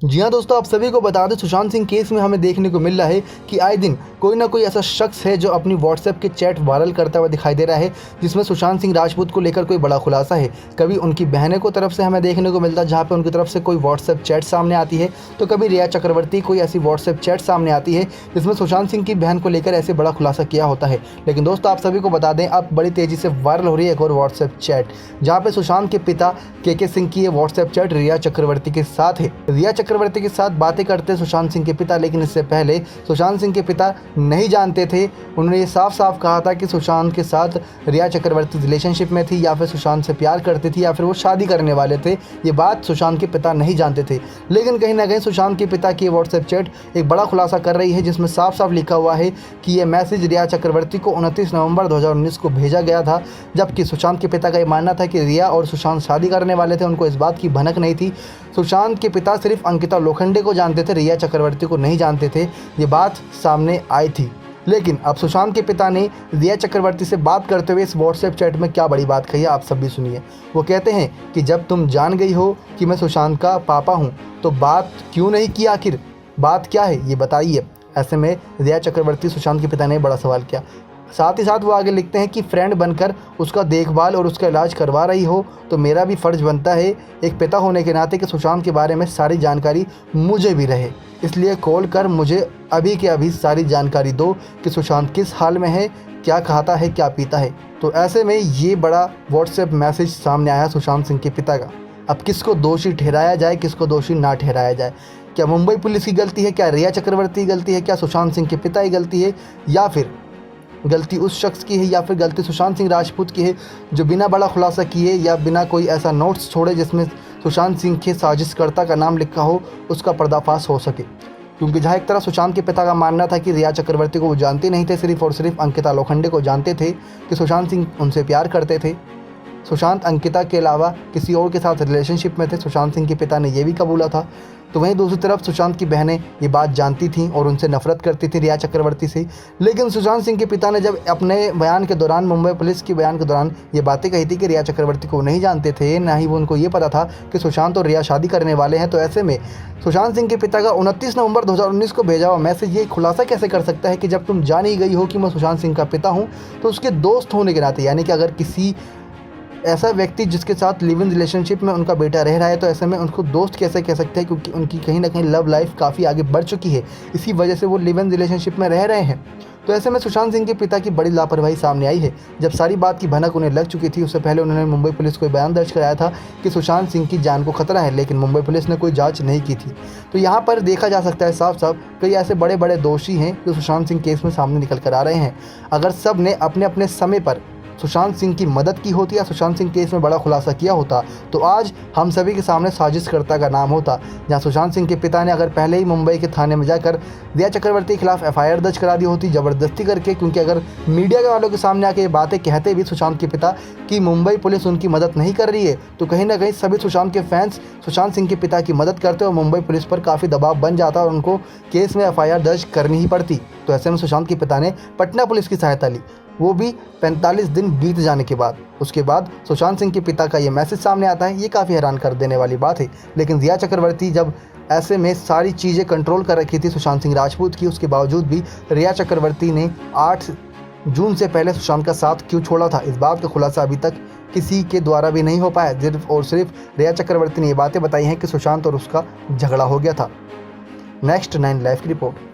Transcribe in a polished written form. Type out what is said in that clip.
जी हाँ दोस्तों, आप सभी को बता दें, सुशांत सिंह केस में हमें देखने को मिल रहा है कि आए दिन कोई ना कोई ऐसा शख्स है जो अपनी व्हाट्सएप के चैट वायरल करता हुआ दिखाई दे रहा है, जिसमें सुशांत सिंह राजपूत को लेकर कोई बड़ा खुलासा है। कभी उनकी बहनें को तरफ से हमें देखने को मिलता है जहाँ पे उनकी तरफ से कोई व्हाट्सएप चैट सामने आती है, तो कभी रिया चक्रवर्ती कोई ऐसी व्हाट्सएप चैट सामने आती है जिसमें सुशांत सिंह की बहन को लेकर ऐसे बड़ा खुलासा किया होता है। लेकिन दोस्तों, आप सभी को बता दें, अब बड़ी तेज़ी से वायरल हो रही है एक और व्हाट्सएप चैट, जहाँ पे सुशांत के पिता के सिंह की ये व्हाट्सएप चैट रिया चक्रवर्ती के साथ है। रिया चक्रवर्ती के साथ बातें करते सुशांत सिंह के पिता, लेकिन इससे पहले सुशांत सिंह के पिता नहीं जानते थे। उन्होंने ये साफ साफ कहा था कि सुशांत के साथ रिया चक्रवर्ती रिलेशनशिप में थी, या फिर सुशांत से प्यार करती थी, या फिर वो शादी करने वाले थे। ये बात सुशांत के पिता नहीं जानते थे। लेकिन कहीं ना कहीं सुशांत के पिता की व्हाट्सएप चैट एक बड़ा खुलासा कर रही है, जिसमें साफ साफ लिखा हुआ है कि ये मैसेज रिया चक्रवर्ती को 29 नवंबर 2019 को भेजा गया था। जबकि सुशांत के पिता का ये मानना था कि रिया और सुशांत शादी करने वाले थे, उनको इस बात की भनक नहीं थी। सुशांत के पिता सिर्फ अंकिता लोखंडे को जानते थे, रिया चक्रवर्ती को नहीं जानते थे। ये बात सामने आई थी। लेकिन अब सुशांत के पिता ने रिया चक्रवर्ती से बात करते हुए इस व्हाट्सएप चैट में क्या बड़ी बात कही है, आप सब भी सुनिए। वो कहते हैं कि जब तुम जान गई हो कि मैं सुशांत का पापा हूँ, तो बात क्यों नहीं की? आखिर बात क्या है ये बताइए। ऐसे में रिया चक्रवर्ती सुशांत के पिता ने बड़ा सवाल किया। साथ ही साथ वो आगे लिखते हैं कि फ्रेंड बनकर उसका देखभाल और उसका इलाज करवा रही हो, तो मेरा भी फ़र्ज़ बनता है एक पिता होने के नाते कि सुशांत के बारे में सारी जानकारी मुझे भी रहे। इसलिए कॉल कर मुझे अभी के अभी सारी जानकारी दो कि सुशांत किस हाल में है, क्या खाता है, क्या पीता है। तो ऐसे में ये बड़ा व्हाट्सएप मैसेज सामने आया सुशांत सिंह के पिता का। अब किसको दोषी ठहराया जाए, किसको दोषी ना ठहराया जाए? क्या मुंबई पुलिस की गलती है? क्या रिया चक्रवर्ती की गलती है? क्या सुशांत सिंह के पिता की गलती है? या फिर गलती उस शख्स की है, या फिर गलती सुशांत सिंह राजपूत की है, जो बिना बड़ा खुलासा किए या बिना कोई ऐसा नोट्स छोड़े जिसमें सुशांत सिंह के साजिशकर्ता का नाम लिखा हो, उसका पर्दाफाश हो सके? क्योंकि जहाँ एक तरह सुशांत के पिता का मानना था कि रिया चक्रवर्ती को वो जानते नहीं थे, सिर्फ और सिर्फ अंकिता लोखंडे को जानते थे कि सुशांत सिंह उनसे प्यार करते थे। सुशांत अंकिता के अलावा किसी और के साथ रिलेशनशिप में थे, सुशांत सिंह के पिता ने यह भी कबूला था। तो वहीं दूसरी तरफ सुशांत की बहनें ये बात जानती थीं और उनसे नफरत करती थी रिया चक्रवर्ती से। लेकिन सुशांत सिंह के पिता ने जब अपने बयान के दौरान, मुंबई पुलिस के बयान के दौरान ये बातें कही थी कि रिया चक्रवर्ती को नहीं जानते थे, ना ही वो उनको ये पता था कि सुशांत और रिया शादी करने वाले हैं। तो ऐसे में सुशांत सिंह के पिता का 29 नवंबर 2019 को भेजा हुआ मैसेज ये खुलासा कैसे कर सकता है कि जब तुम जान ही गई हो कि मैं सुशांत सिंह का पिता हूँ, तो उसके दोस्त होने के नाते, यानी कि अगर किसी ऐसा व्यक्ति जिसके साथ लिव इन रिलेशनशिप में उनका बेटा रह रहा है, तो ऐसे में उनको दोस्त कैसे कह सकते हैं? क्योंकि उनकी कहीं ना कहीं लव लाइफ काफ़ी आगे बढ़ चुकी है, इसी वजह से वो लिव इन रिलेशनशिप में रह रहे हैं। तो ऐसे में सुशांत सिंह के पिता की बड़ी लापरवाही सामने आई है। जब सारी बात की भनक उन्हें लग चुकी थी, उससे पहले उन्होंने मुंबई पुलिस को बयान दर्ज कराया था कि सुशांत सिंह की जान को खतरा है, लेकिन मुंबई पुलिस ने कोई जांच नहीं की थी। तो यहाँ पर देखा जा सकता है साफ साफ कई ऐसे बड़े बड़े दोषी हैं जो सुशांत सिंह केस में सामने निकल कर आ रहे हैं। अगर सब ने अपने अपने समय पर सुशांत सिंह की मदद की होती या सुशांत सिंह केस में बड़ा खुलासा किया होता, तो आज हम सभी के सामने साजिशकर्ता का नाम होता। जहां सुशांत सिंह के पिता ने अगर पहले ही मुंबई के थाने में जाकर रिया चक्रवर्ती के खिलाफ एफआईआर दर्ज करा दी होती ज़बरदस्ती करके, क्योंकि अगर मीडिया के वालों के सामने आके ये बातें कहते भी सुशांत के पिता कि मुंबई पुलिस उनकी मदद नहीं कर रही है, तो कहीं ना कहीं सभी सुशांत के फैंस सुशांत सिंह के पिता की मदद करते और मुंबई पुलिस पर काफ़ी दबाव बन जाता और उनको केस में एफआईआर दर्ज करनी ही पड़ती। तो ऐसे में सुशांत के पिता ने पटना पुलिस की सहायता ली, वो भी 45 दिन बीत जाने के बाद। उसके बाद सुशांत सिंह के पिता का ये मैसेज सामने आता है, ये काफ़ी हैरान कर देने वाली बात है। लेकिन रिया चक्रवर्ती जब ऐसे में सारी चीज़ें कंट्रोल कर रखी थी सुशांत सिंह राजपूत की, उसके बावजूद भी रिया चक्रवर्ती ने 8 जून से पहले सुशांत का साथ क्यों छोड़ा था, इस बात का खुलासा अभी तक किसी के द्वारा भी नहीं हो पाया। सिर्फ और सिर्फ रिया चक्रवर्ती ने ये बातें बताई हैं कि सुशांत और उसका झगड़ा हो गया था। नेक्स्ट 9 लाइव की रिपोर्ट।